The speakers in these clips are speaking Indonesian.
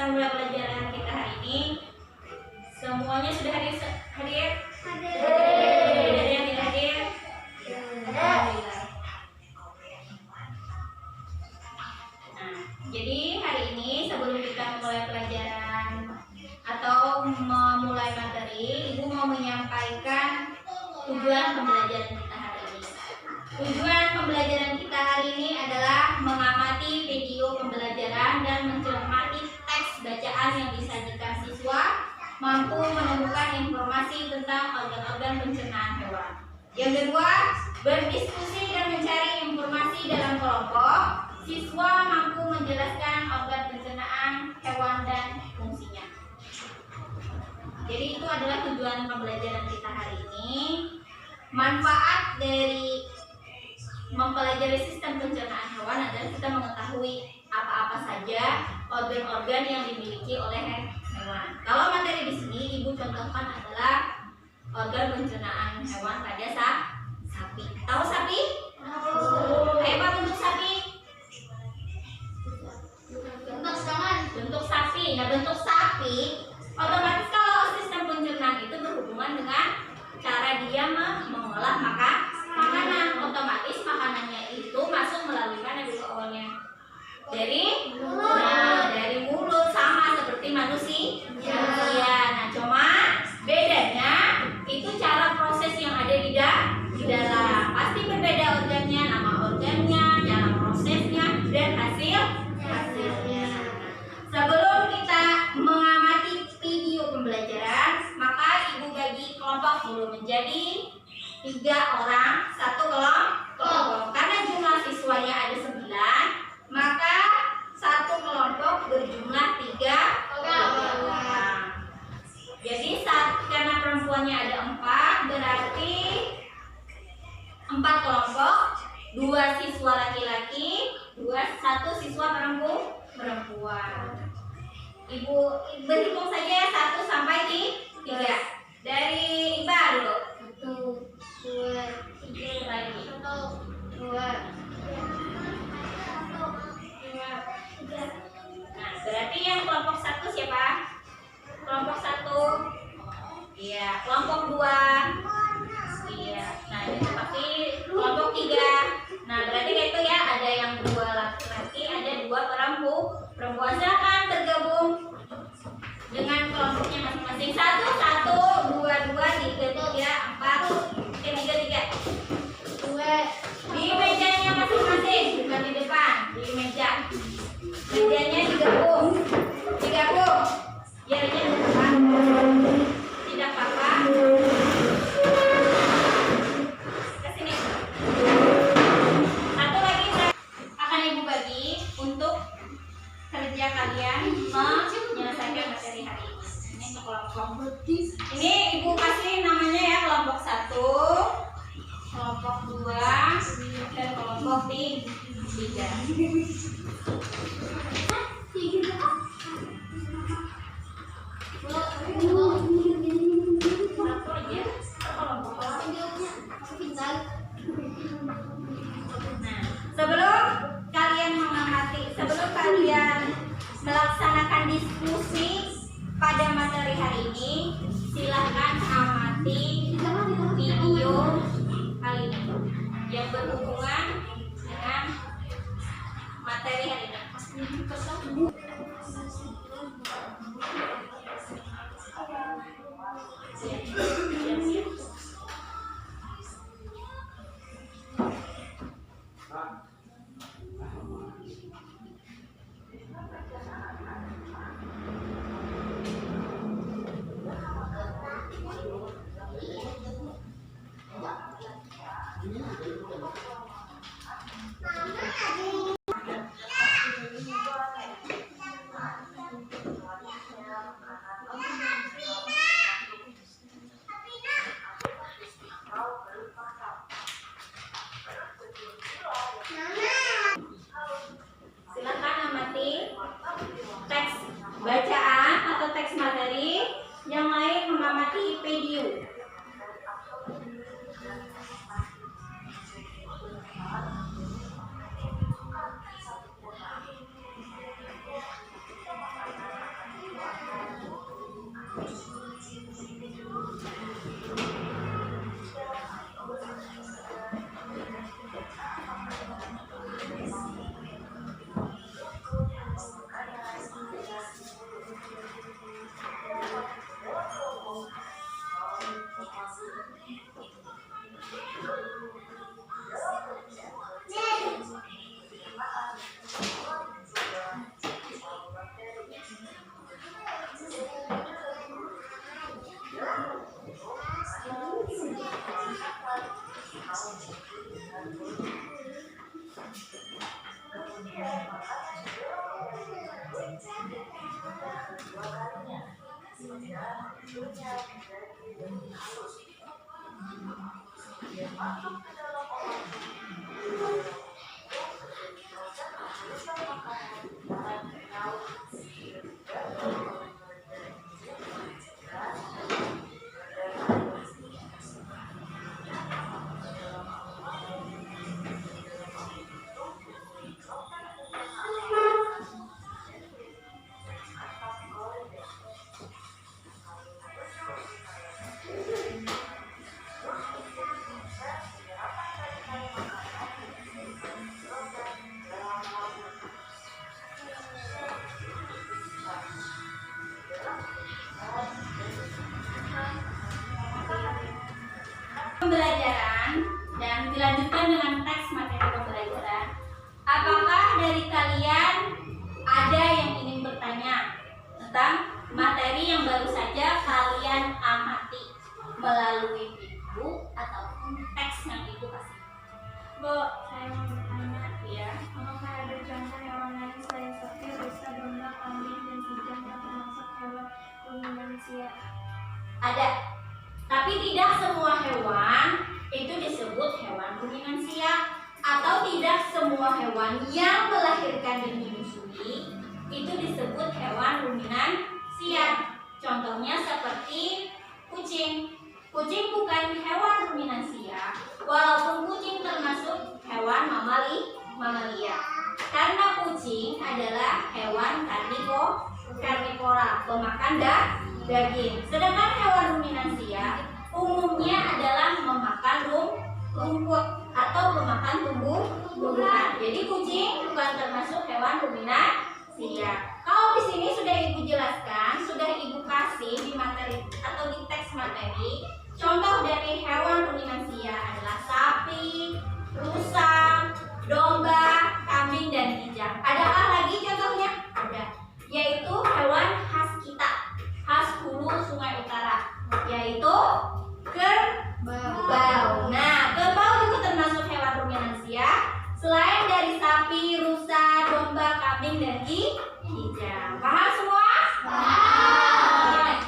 kita memulai pelajaran kita hari ini. Semuanya sudah hadir? Hadir? Ada yang tidak hadir? Alhamdulillah. Nah, jadi hari ini sebelum kita memulai pelajaran atau memulai materi, Ibu mau menyampaikan tujuan pembelajaran kita hari ini. Tujuan pembelajaran kita hari ini adalah mengamati video pembelajaran dan mencermati teks bacaan yang disajikan siswa, mampu menemukan informasi tentang organ-organ pencernaan hewan. Yang kedua, berdiskusi dan mencari informasi dalam kelompok. Siswa mampu menjelaskan organ pencernaan hewan dan fungsinya. Jadi itu adalah tujuan pembelajaran kita hari ini. Manfaat dari mempelajari sistem pencernaan hewan adalah kita mengetahui apa-apa saja organ-organ yang dimiliki oleh hewan. Kalau materi di sini Ibu contohkan adalah organ pencernaan hewan pada sapi. Tahu sapi? Apa bentuk sapi? Bentuk sapi. Nah, bentuk sapi otomatis kalau sistem pencernaan itu berhubungan dengan cara dia mengolah makanan. Otomatis makanannya itu masuk melalui mana dulu awalnya? Dari mulut, sama seperti manusia. Nah, cuma bedanya itu cara proses yang ada di dalam. Pasti berbeda organnya, nama organnya, cara prosesnya, dan hasilnya. Sebelum kita mengamati video pembelajaran, maka Ibu bagi kelompok dulu menjadi 3 orang, satu kelompok. Karena jumlah siswanya ada 9, maka satu kelompok berjumlah 3 orang. Jadi karena perempuannya ada 4, berarti 4 kelompok, 2 siswa laki-laki, 1 siswa perempuan. Ibu berhitung saja 1 sampai 3. Dari Iba dulu. 1, 2, 3 lagi. 1, 2, 3. Nah, berarti yang kelompok 1 siapa? Kelompok 1. Iya, kelompok 2. Iya. Nah, itu pasti kelompok 3. Nah, berarti kayak itu ya, ada yang 2 laki-laki, ada 2 perempuan. Silakan tergabung dengan kelompoknya masing-masing. 1, 2, 3, 4. 3. 2. Di mejanya masing-masing, bukan di depan, di meja. Mejanya digabung. Ya, ini depan. Tidak apa-apa. Kesini. Satu lagi akan Ibu bagi untuk kerja kalian menyelesaikan materi hari ini. Ini untuk kelompok. Ini Ibu kasih namanya ya, kelompok 1, kelompok 2, dan kelompok 3. Sebelum kalian melaksanakan diskusi pada materi hari ini, silakan amati video kali ini yang berhubungan dengan materi hari ini. Pembelajaran dan dilanjutkan dengan teks materi pembelajaran. Apakah dari kalian ada yang ingin bertanya tentang materi yang baru saja kalian amati melalui buku ataupun teks yang ibu kasih? Bu, saya mau bertanya, Ya, apakah ada contoh hewan lain selain sapi, rusa, domba, kambing, dan kijang yang termasuk hewan ruminansia? ada. Tapi tidak semua hewan itu disebut hewan ruminansia, atau tidak semua hewan yang melahirkan dan menyusui itu disebut hewan ruminansia. Contohnya seperti kucing. Kucing bukan hewan ruminansia, walaupun kucing termasuk hewan mamalia. Karena kucing adalah hewan karnivora, pemakan daging. Sedangkan hewan ruminansia umumnya adalah memakan rumput atau memakan tumbuhan. Jadi kucing bukan termasuk hewan ruminansia. Kalau di sini sudah ibu jelaskan, sudah ibu kasih di materi atau di teks materi, contoh dari hewan ruminansia adalah sapi, rusa, domba, kambing, dan kijang. Adakah lagi contohnya? Ada, yaitu hewan khas kita, khas hulu Sungai Utara, yaitu kerbau. Nah, kerbau juga termasuk hewan ruminansia. Selain dari sapi, rusa, domba, kambing, dan kijang. Paham semua? Paham.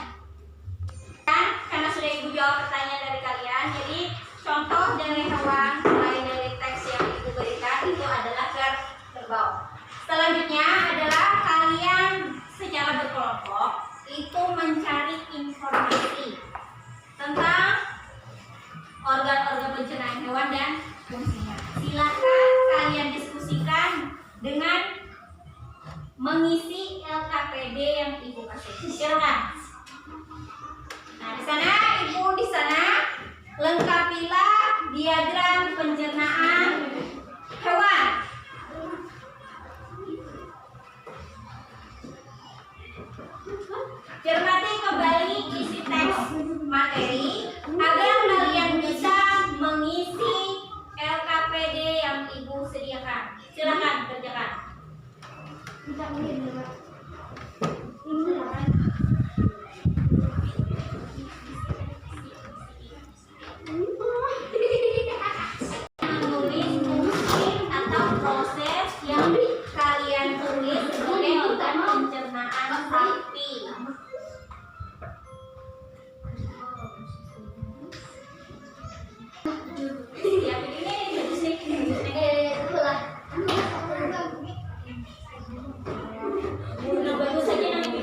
Dan karena sudah ibu jawab pertanyaan dari kalian, jadi contoh dari hewan selain dari teks yang ibu berikan itu adalah kerbau. Selanjutnya adalah kalian secara berkelompok itu mencari informasi tentang organ-organ pencernaan hewan dan fungsinya. Silakan kalian diskusikan dengan mengisi LKPD yang ibu kasih. Silakan. Nah, di sana ibu lengkapilah diagram pencernaan hewan. Cermati kembali isi teks materi agar kalian bisa mengisi LKPD yang ibu sediakan. Silakan kerjakan. Menulis fungsi atau proses yang kalian tulis sebagai organ pencernaan sapi. Ya, udah bagus aja nanti.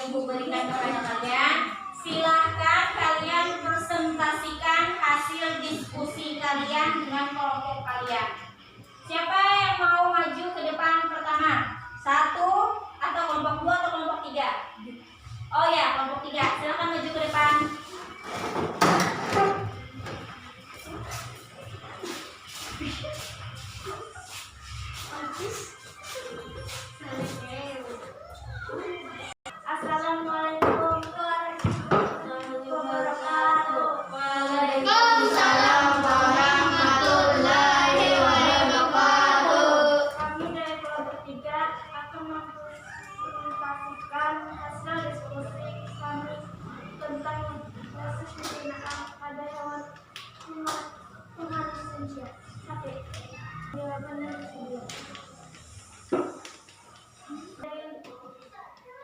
Ibu berikan kepada kalian. Silahkan kalian presentasikan hasil diskusi kalian dengan kelompok kalian. Siapa yang mau maju ke depan pertama? 1 atau kelompok 2 atau kelompok 3? Oh ya, kelompok 3. Silahkan maju ke depan. Assalamualaikum warahmatullahi wabarakatuh. Waalaikumsalam warahmatullahi wabarakatuh. Kami dari kelompok 3 akan mempresentasikan hasil diskusi kami tentang proses pembinaan pada hewan humanissia. Jawaban dari video.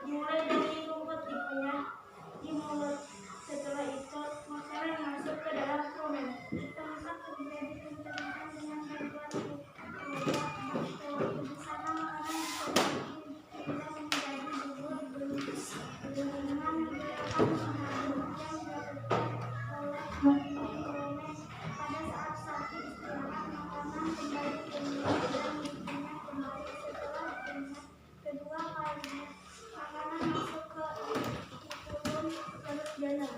Dimulai dari rumput dikunyah di mulut. Setelah itu makanan masuk ke dalam rumen. Tempat terjadi pencernaan dengan bantuan bakteri. Di sana makanan bisa menjadi bubur dengan akan menghasilkan zat oleh rumen. Pada saat sapi istirahat, makanan kembali ke mulut dan dikunyah kembali. Setelah dikunyah kedua kalinya, makanan masuk ke kulon perut dalam.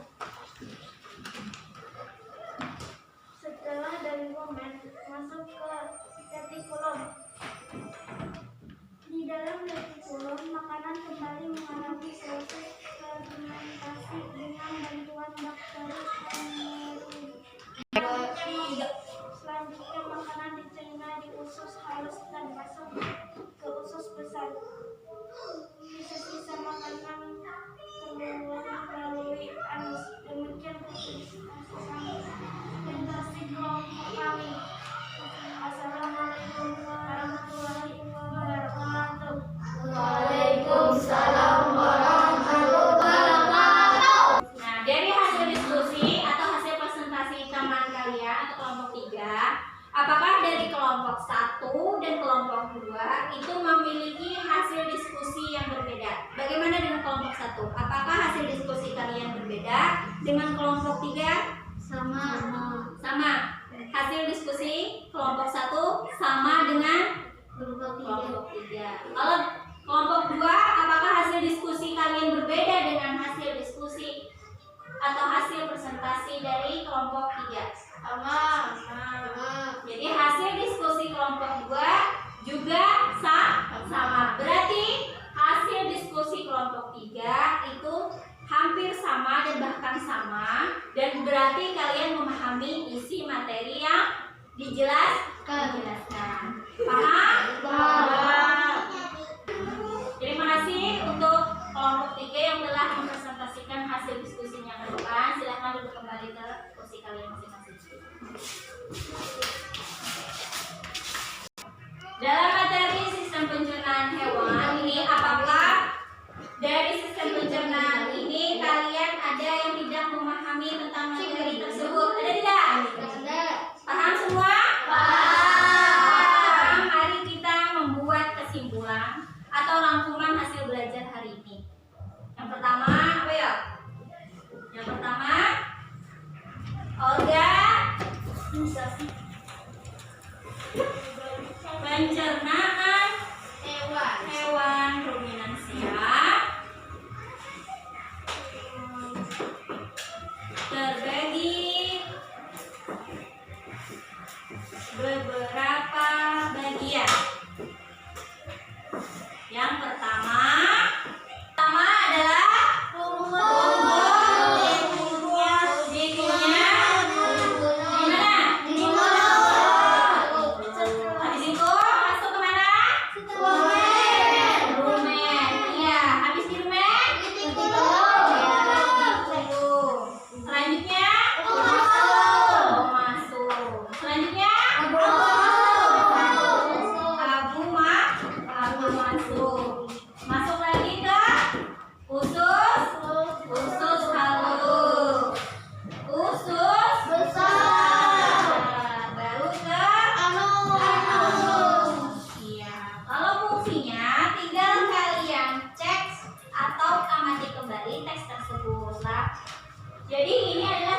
Setelah dari rumen masuk ke retikulum. Di dalam retikulum, makanan kembali mengalami proses fermentasi dengan bantuan bakteri anaerob. Selanjutnya makanan dicerna di usus halus dan masuk ke usus besar. Sisa-sisa makanan keluar melalui anus. Demikian presentasi kelompok kami. Assalamualaikum warahmatullahi wabarakatuh. Waalaikumsalam warahmatullahi wabarakatuh. Nah, dari hasil diskusi atau hasil presentasi teman kalian atau kelompok 3, apakah dari kelompok 1 dan kelompok 2 itu memiliki hasil diskusi yang berbeda? Bagaimana dengan kelompok 1? Apakah hasil diskusi kalian berbeda dengan kelompok 3? Sama. Hasil diskusi kelompok 1 sama dengan kelompok 3. Kalau kelompok 2, apakah hasil diskusi kalian berbeda dengan hasil diskusi atau hasil presentasi dari kelompok 3? Sama. Jadi hasil diskusi kelompok 2 juga sama. Berarti hasil diskusi kelompok 3 itu hampir sama dan bahkan sama, dan berarti kalian memahami isi materi yang dijelaskan. Paham? Terima kasih untuk kelompok 3 yang telah mempresentasikan hasil diskusinya ke depan. Silahkan duduk kembali ke kursi kalian masing-masing. Dalam materi sistem pencernaan hewan ini, apakah dari sistem pencernaan ini kalian ada yang tidak memahami tentang materi tersebut? Ada tidak? Paham semua? Paham. Mari kita membuat kesimpulan atau rangkuman hasil belajar hari ini. Yang pertama, apa ya? Yang pertama, organisasi pencernaan hewan ruminansia terbagi beberapa bagian. Yang pertama adalah dikunyah di mana? Di mulut. Habis itu masuk ke mana? Rumen. Iya, habis di rumen? Selanjutnya masuk. Selanjutnya abu masuk. Jadi ini adalah